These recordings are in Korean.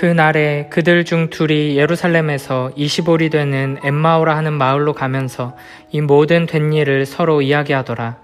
그날에 그들 중 둘이 예루살렘에서 25리 되는 엠마오라 하는 마을로 가면서 이 모든 된 일을 서로 이야기하더라.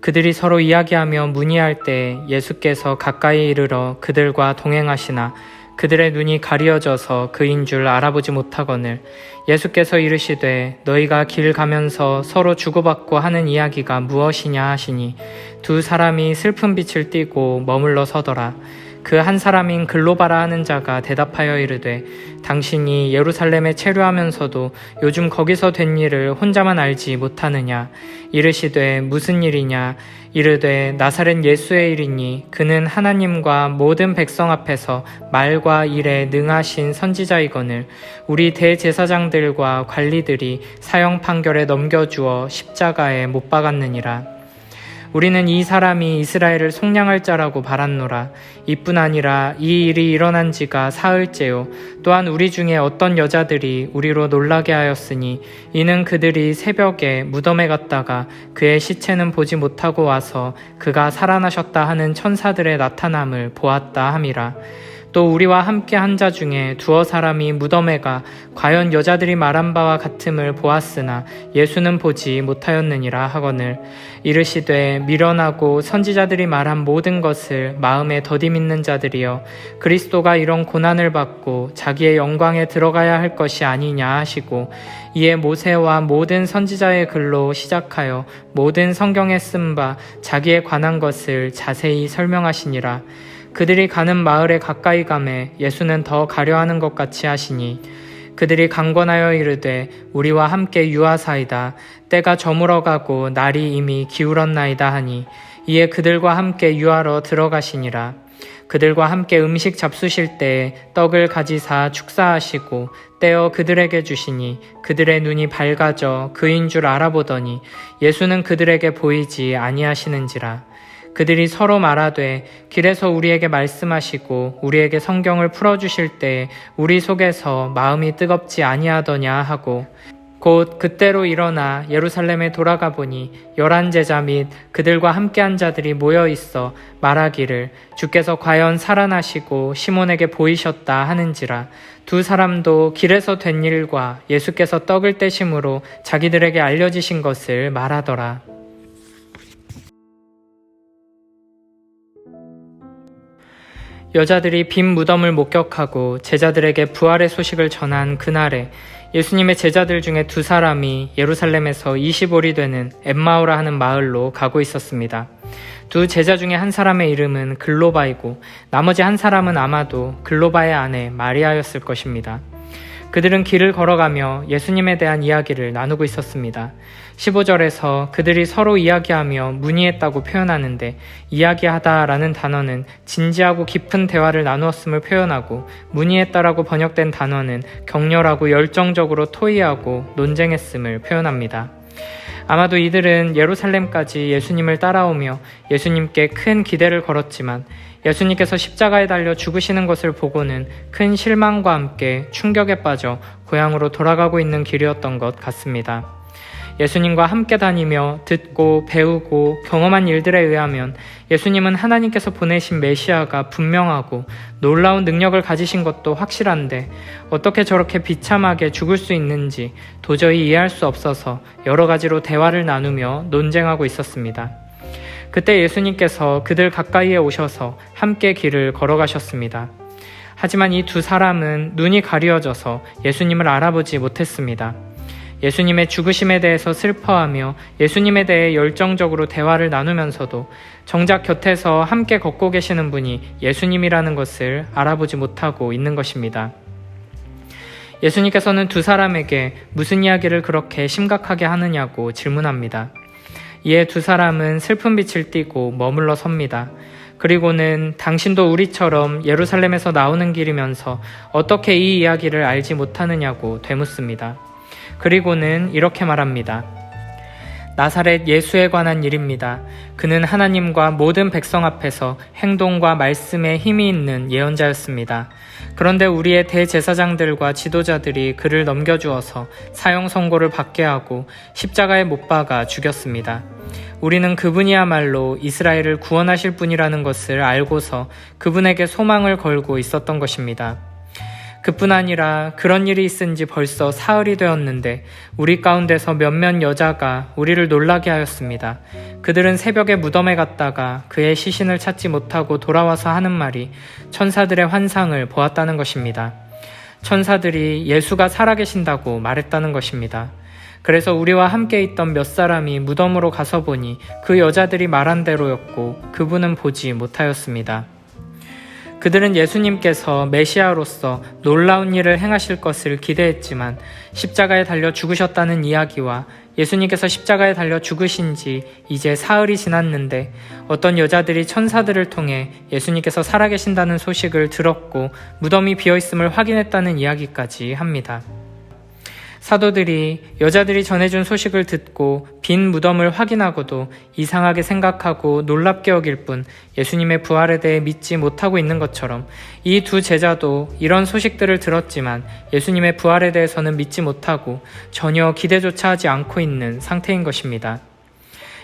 그들이 서로 이야기하며 문의할 때 예수께서 가까이 이르러 그들과 동행하시나 그들의 눈이 가리어져서 그인 줄 알아보지 못하거늘 예수께서 이르시되 너희가 길 가면서 서로 주고받고 하는 이야기가 무엇이냐 하시니 두 사람이 슬픈 빛을 띠고 머물러 서더라. 그 한 사람인 글로바라 하는 자가 대답하여 이르되 당신이 예루살렘에 체류하면서도 요즘 거기서 된 일을 혼자만 알지 못하느냐. 이르시되 무슨 일이냐. 이르되 나사렛 예수의 일이니 그는 하나님과 모든 백성 앞에서 말과 일에 능하신 선지자이거늘 우리 대제사장들과 관리들이 사형 판결에 넘겨주어 십자가에 못 박았느니라. 우리는 이 사람이 이스라엘을 속량할 자라고 바랐노라. 이뿐 아니라 이 일이 일어난 지가 사흘째요. 또한 우리 중에 어떤 여자들이 우리로 놀라게 하였으니 이는 그들이 새벽에 무덤에 갔다가 그의 시체는 보지 못하고 와서 그가 살아나셨다 하는 천사들의 나타남을 보았다 함이라. 또 우리와 함께 한 자 중에 두어 사람이 무덤에 가 과연 여자들이 말한 바와 같음을 보았으나 예수는 보지 못하였느니라 하거늘 이르시되 미련하고 선지자들이 말한 모든 것을 마음에 더디 믿는 자들이여 그리스도가 이런 고난을 받고 자기의 영광에 들어가야 할 것이 아니냐 하시고 이에 모세와 모든 선지자의 글로 시작하여 모든 성경에 쓴 바 자기에 관한 것을 자세히 설명하시니라. 그들이 가는 마을에 가까이 가매 예수는 더 가려하는 것 같이 하시니 그들이 강권하여 이르되 우리와 함께 유하사이다. 때가 저물어가고 날이 이미 기울었나이다 하니 이에 그들과 함께 유하러 들어가시니라. 그들과 함께 음식 잡수실 때에 떡을 가지사 축사하시고 떼어 그들에게 주시니 그들의 눈이 밝아져 그인 줄 알아보더니 예수는 그들에게 보이지 아니하시는지라. 그들이 서로 말하되 길에서 우리에게 말씀하시고 우리에게 성경을 풀어주실 때에 우리 속에서 마음이 뜨겁지 아니하더냐 하고 곧 그때로 일어나 예루살렘에 돌아가 보니 11제자 및 그들과 함께한 자들이 모여 있어 말하기를 주께서 과연 살아나시고 시몬에게 보이셨다 하는지라. 두 사람도 길에서 된 일과 예수께서 떡을 떼심으로 자기들에게 알려지신 것을 말하더라. 여자들이 빈 무덤을 목격하고 제자들에게 부활의 소식을 전한 그날에 예수님의 제자들 중에 두 사람이 예루살렘에서 25리 되는 엠마오라 하는 마을로 가고 있었습니다. 두 제자 중에 한 사람의 이름은 글로바이고 나머지 한 사람은 아마도 글로바의 아내 마리아였을 것입니다. 그들은 길을 걸어가며 예수님에 대한 이야기를 나누고 있었습니다. 15절에서 그들이 서로 이야기하며 문의했다고 표현하는데 이야기하다라는 단어는 진지하고 깊은 대화를 나누었음을 표현하고 문의했다라고 번역된 단어는 격렬하고 열정적으로 토의하고 논쟁했음을 표현합니다. 아마도 이들은 예루살렘까지 예수님을 따라오며 예수님께 큰 기대를 걸었지만 예수님께서 십자가에 달려 죽으시는 것을 보고는 큰 실망과 함께 충격에 빠져 고향으로 돌아가고 있는 길이었던 것 같습니다. 예수님과 함께 다니며 듣고 배우고 경험한 일들에 의하면 예수님은 하나님께서 보내신 메시아가 분명하고 놀라운 능력을 가지신 것도 확실한데 어떻게 저렇게 비참하게 죽을 수 있는지 도저히 이해할 수 없어서 여러 가지로 대화를 나누며 논쟁하고 있었습니다. 그때 예수님께서 그들 가까이에 오셔서 함께 길을 걸어가셨습니다. 하지만 이 두 사람은 눈이 가리어져서 예수님을 알아보지 못했습니다. 예수님의 죽으심에 대해서 슬퍼하며 예수님에 대해 열정적으로 대화를 나누면서도 정작 곁에서 함께 걷고 계시는 분이 예수님이라는 것을 알아보지 못하고 있는 것입니다. 예수님께서는 두 사람에게 무슨 이야기를 그렇게 심각하게 하느냐고 질문합니다. 이에 두 사람은 슬픈 빛을 띠고 머물러 섭니다. 그리고는 당신도 우리처럼 예루살렘에서 나오는 길이면서 어떻게 이 이야기를 알지 못하느냐고 되묻습니다. 그리고는 이렇게 말합니다. 나사렛 예수에 관한 일입니다. 그는 하나님과 모든 백성 앞에서 행동과 말씀에 힘이 있는 예언자였습니다. 그런데 우리의 대제사장들과 지도자들이 그를 넘겨주어서 사형 선고를 받게 하고 십자가에 못 박아 죽였습니다. 우리는 그분이야말로 이스라엘을 구원하실 분이라는 것을 알고서 그분에게 소망을 걸고 있었던 것입니다. 그뿐 아니라 그런 일이 있은 지 벌써 사흘이 되었는데 우리 가운데서 몇몇 여자가 우리를 놀라게 하였습니다. 그들은 새벽에 무덤에 갔다가 그의 시신을 찾지 못하고 돌아와서 하는 말이 천사들의 환상을 보았다는 것입니다. 천사들이 예수가 살아계신다고 말했다는 것입니다. 그래서 우리와 함께 있던 몇 사람이 무덤으로 가서 보니 그 여자들이 말한 대로였고 그분은 보지 못하였습니다. 그들은 예수님께서 메시아로서 놀라운 일을 행하실 것을 기대했지만 십자가에 달려 죽으셨다는 이야기와 예수님께서 십자가에 달려 죽으신 지 이제 사흘이 지났는데 어떤 여자들이 천사들을 통해 예수님께서 살아계신다는 소식을 들었고 무덤이 비어있음을 확인했다는 이야기까지 합니다. 사도들이 여자들이 전해준 소식을 듣고 빈 무덤을 확인하고도 이상하게 생각하고 놀랍게 여길 뿐 예수님의 부활에 대해 믿지 못하고 있는 것처럼 이 두 제자도 이런 소식들을 들었지만 예수님의 부활에 대해서는 믿지 못하고 전혀 기대조차 하지 않고 있는 상태인 것입니다.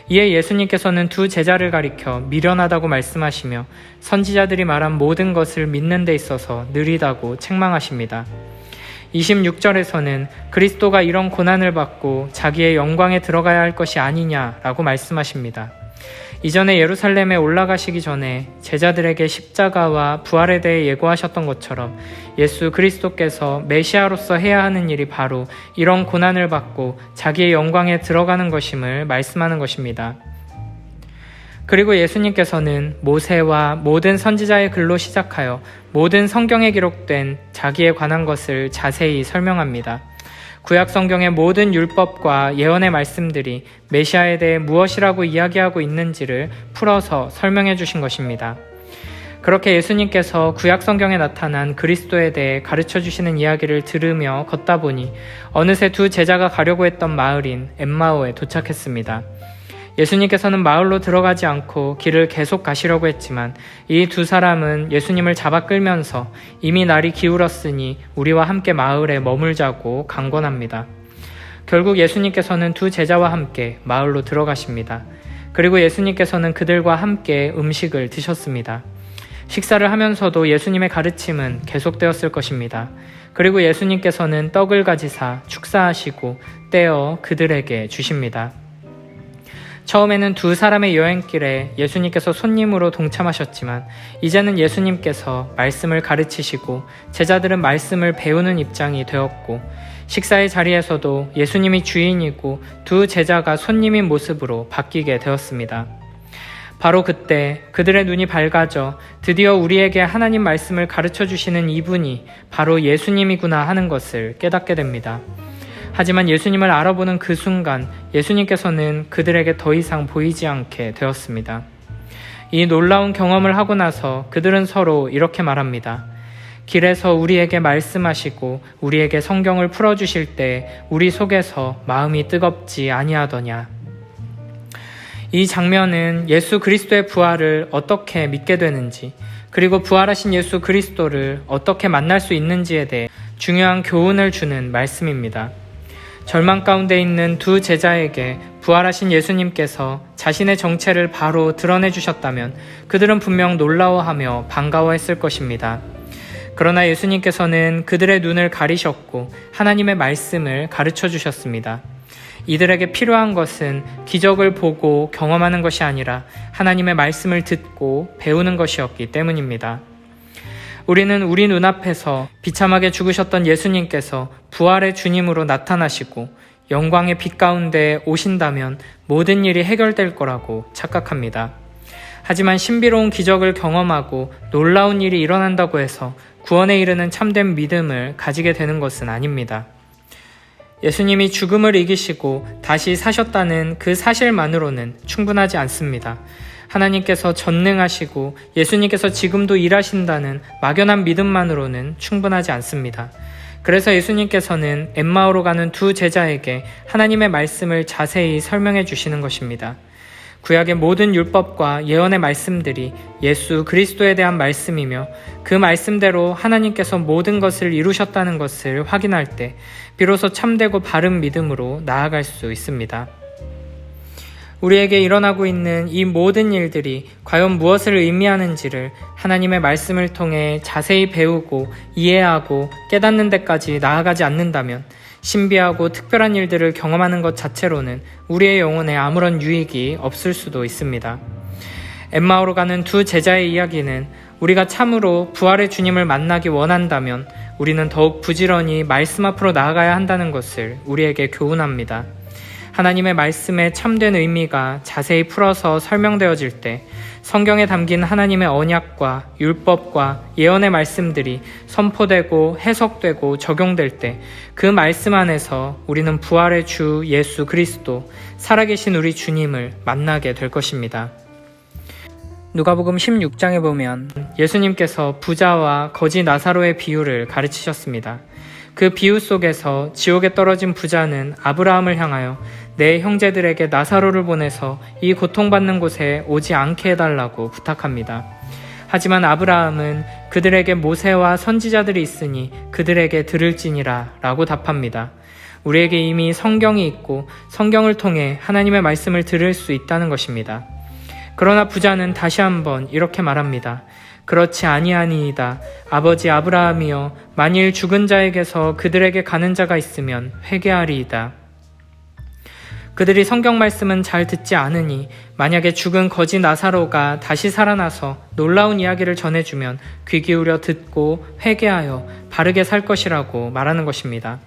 이에 예수님께서는 두 제자를 가리켜 미련하다고 말씀하시며 선지자들이 말한 모든 것을 믿는 데 있어서 느리다고 책망하십니다. 26절에서는 그리스도가 이런 고난을 받고 자기의 영광에 들어가야 할 것이 아니냐라고 말씀하십니다. 이전에 예루살렘에 올라가시기 전에 제자들에게 십자가와 부활에 대해 예고하셨던 것처럼 예수 그리스도께서 메시아로서 해야 하는 일이 바로 이런 고난을 받고 자기의 영광에 들어가는 것임을 말씀하는 것입니다. 그리고 예수님께서는 모세와 모든 선지자의 글로 시작하여 모든 성경에 기록된 자기에 관한 것을 자세히 설명합니다. 구약 성경의 모든 율법과 예언의 말씀들이 메시아에 대해 무엇이라고 이야기하고 있는지를 풀어서 설명해 주신 것입니다. 그렇게 예수님께서 구약 성경에 나타난 그리스도에 대해 가르쳐 주시는 이야기를 들으며 걷다 보니 어느새 두 제자가 가려고 했던 마을인 엠마오에 도착했습니다. 예수님께서는 마을로 들어가지 않고 길을 계속 가시려고 했지만 이 두 사람은 예수님을 잡아 끌면서 이미 날이 기울었으니 우리와 함께 마을에 머물자고 강권합니다. 결국 예수님께서는 두 제자와 함께 마을로 들어가십니다. 그리고 예수님께서는 그들과 함께 음식을 드셨습니다. 식사를 하면서도 예수님의 가르침은 계속되었을 것입니다. 그리고 예수님께서는 떡을 가지사 축사하시고 떼어 그들에게 주십니다. 처음에는 두 사람의 여행길에 예수님께서 손님으로 동참하셨지만 이제는 예수님께서 말씀을 가르치시고 제자들은 말씀을 배우는 입장이 되었고 식사의 자리에서도 예수님이 주인이고 두 제자가 손님인 모습으로 바뀌게 되었습니다. 바로 그때 그들의 눈이 밝아져 드디어 우리에게 하나님 말씀을 가르쳐 주시는 이분이 바로 예수님이구나 하는 것을 깨닫게 됩니다. 하지만 예수님을 알아보는 그 순간 예수님께서는 그들에게 더 이상 보이지 않게 되었습니다. 이 놀라운 경험을 하고 나서 그들은 서로 이렇게 말합니다. 길에서 우리에게 말씀하시고 우리에게 성경을 풀어주실 때 우리 속에서 마음이 뜨겁지 아니하더냐. 이 장면은 예수 그리스도의 부활을 어떻게 믿게 되는지 그리고 부활하신 예수 그리스도를 어떻게 만날 수 있는지에 대해 중요한 교훈을 주는 말씀입니다. 절망 가운데 있는 두 제자에게 부활하신 예수님께서 자신의 정체를 바로 드러내 주셨다면 그들은 분명 놀라워하며 반가워했을 것입니다. 그러나 예수님께서는 그들의 눈을 가리셨고 하나님의 말씀을 가르쳐 주셨습니다. 이들에게 필요한 것은 기적을 보고 경험하는 것이 아니라 하나님의 말씀을 듣고 배우는 것이었기 때문입니다. 우리는 우리 눈앞에서 비참하게 죽으셨던 예수님께서 부활의 주님으로 나타나시고 영광의 빛 가운데 오신다면 모든 일이 해결될 거라고 착각합니다. 하지만 신비로운 기적을 경험하고 놀라운 일이 일어난다고 해서 구원에 이르는 참된 믿음을 가지게 되는 것은 아닙니다. 예수님이 죽음을 이기시고 다시 사셨다는 그 사실만으로는 충분하지 않습니다. 하나님께서 전능하시고 예수님께서 지금도 일하신다는 막연한 믿음만으로는 충분하지 않습니다. 그래서 예수님께서는 엠마오로 가는 두 제자에게 하나님의 말씀을 자세히 설명해 주시는 것입니다. 구약의 모든 율법과 예언의 말씀들이 예수 그리스도에 대한 말씀이며 그 말씀대로 하나님께서 모든 것을 이루셨다는 것을 확인할 때 비로소 참되고 바른 믿음으로 나아갈 수 있습니다. 우리에게 일어나고 있는 이 모든 일들이 과연 무엇을 의미하는지를 하나님의 말씀을 통해 자세히 배우고 이해하고 깨닫는 데까지 나아가지 않는다면 신비하고 특별한 일들을 경험하는 것 자체로는 우리의 영혼에 아무런 유익이 없을 수도 있습니다. 엠마오로 가는 두 제자의 이야기는 우리가 참으로 부활의 주님을 만나기 원한다면 우리는 더욱 부지런히 말씀 앞으로 나아가야 한다는 것을 우리에게 교훈합니다. 하나님의 말씀의 참된 의미가 자세히 풀어서 설명되어질 때 성경에 담긴 하나님의 언약과 율법과 예언의 말씀들이 선포되고 해석되고 적용될 때 그 말씀 안에서 우리는 부활의 주 예수 그리스도, 살아계신 우리 주님을 만나게 될 것입니다. 누가복음 16장에 보면 예수님께서 부자와 거지 나사로의 비유를 가르치셨습니다. 그 비유 속에서 지옥에 떨어진 부자는 아브라함을 향하여 내 형제들에게 나사로를 보내서 이 고통받는 곳에 오지 않게 해달라고 부탁합니다. 하지만 아브라함은 그들에게 모세와 선지자들이 있으니 그들에게 들을지니라 라고 답합니다. 우리에게 이미 성경이 있고 성경을 통해 하나님의 말씀을 들을 수 있다는 것입니다. 그러나 부자는 다시 한번 이렇게 말합니다. 그렇지 아니하니이다. 아버지 아브라함이여, 만일 죽은 자에게서 그들에게 가는 자가 있으면 회개하리이다. 그들이 성경 말씀은 잘 듣지 않으니 만약에 죽은 거지 나사로가 다시 살아나서 놀라운 이야기를 전해주면 귀 기울여 듣고 회개하여 바르게 살 것이라고 말하는 것입니다.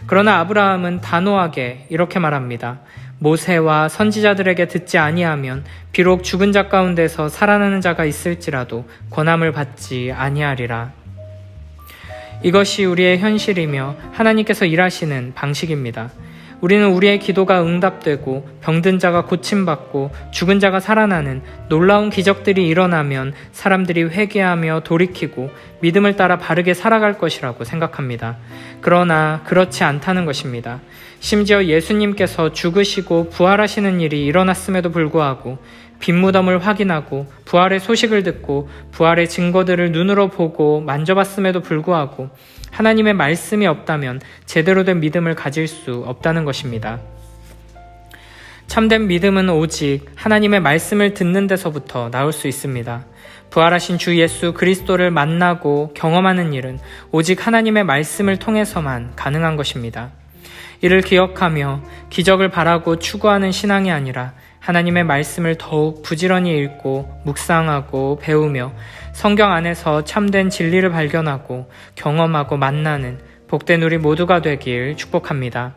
그러나 아브라함은 단호하게 이렇게 말합니다. 모세와 선지자들에게 듣지 아니하면 비록 죽은 자 가운데서 살아나는 자가 있을지라도 권함을 받지 아니하리라. 이것이 우리의 현실이며 하나님께서 일하시는 방식입니다. 우리는 우리의 기도가 응답되고 병든 자가 고침받고 죽은 자가 살아나는 놀라운 기적들이 일어나면 사람들이 회개하며 돌이키고 믿음을 따라 바르게 살아갈 것이라고 생각합니다. 그러나 그렇지 않다는 것입니다. 심지어 예수님께서 죽으시고 부활하시는 일이 일어났음에도 불구하고 빈 무덤을 확인하고 부활의 소식을 듣고 부활의 증거들을 눈으로 보고 만져봤음에도 불구하고 하나님의 말씀이 없다면 제대로 된 믿음을 가질 수 없다는 것입니다. 참된 믿음은 오직 하나님의 말씀을 듣는 데서부터 나올 수 있습니다. 부활하신 주 예수 그리스도를 만나고 경험하는 일은 오직 하나님의 말씀을 통해서만 가능한 것입니다. 이를 기억하며 기적을 바라고 추구하는 신앙이 아니라 하나님의 말씀을 더욱 부지런히 읽고 묵상하고 배우며 성경 안에서 참된 진리를 발견하고 경험하고 만나는 복된 우리 모두가 되길 축복합니다.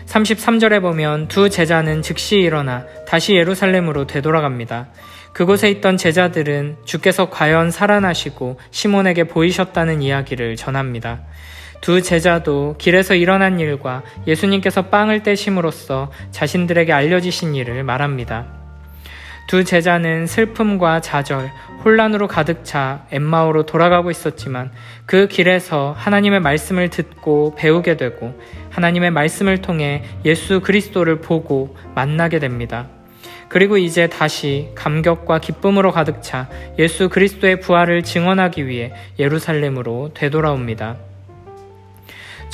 33절에 보면 두 제자는 즉시 일어나 다시 예루살렘으로 되돌아갑니다. 그곳에 있던 제자들은 주께서 과연 살아나시고 시몬에게 보이셨다는 이야기를 전합니다. 두 제자도 길에서 일어난 일과 예수님께서 빵을 떼심으로써 자신들에게 알려지신 일을 말합니다. 두 제자는 슬픔과 좌절, 혼란으로 가득 차 엠마오로 돌아가고 있었지만 그 길에서 하나님의 말씀을 듣고 배우게 되고 하나님의 말씀을 통해 예수 그리스도를 보고 만나게 됩니다. 그리고 이제 다시 감격과 기쁨으로 가득 차 예수 그리스도의 부활을 증언하기 위해 예루살렘으로 되돌아옵니다.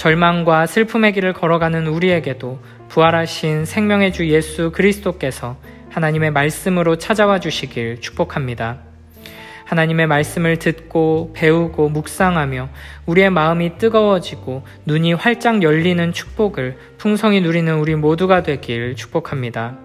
절망과 슬픔의 길을 걸어가는 우리에게도 부활하신 생명의 주 예수 그리스도께서 하나님의 말씀으로 찾아와 주시길 축복합니다. 하나님의 말씀을 듣고 배우고 묵상하며 우리의 마음이 뜨거워지고 눈이 활짝 열리는 축복을 풍성히 누리는 우리 모두가 되길 축복합니다.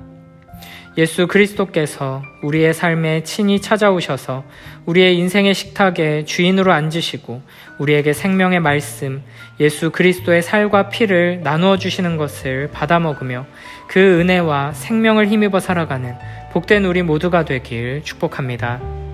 예수 그리스도께서 우리의 삶에 친히 찾아오셔서 우리의 인생의 식탁에 주인으로 앉으시고 우리에게 생명의 말씀, 예수 그리스도의 살과 피를 나누어 주시는 것을 받아 먹으며 그 은혜와 생명을 힘입어 살아가는 복된 우리 모두가 되길 축복합니다.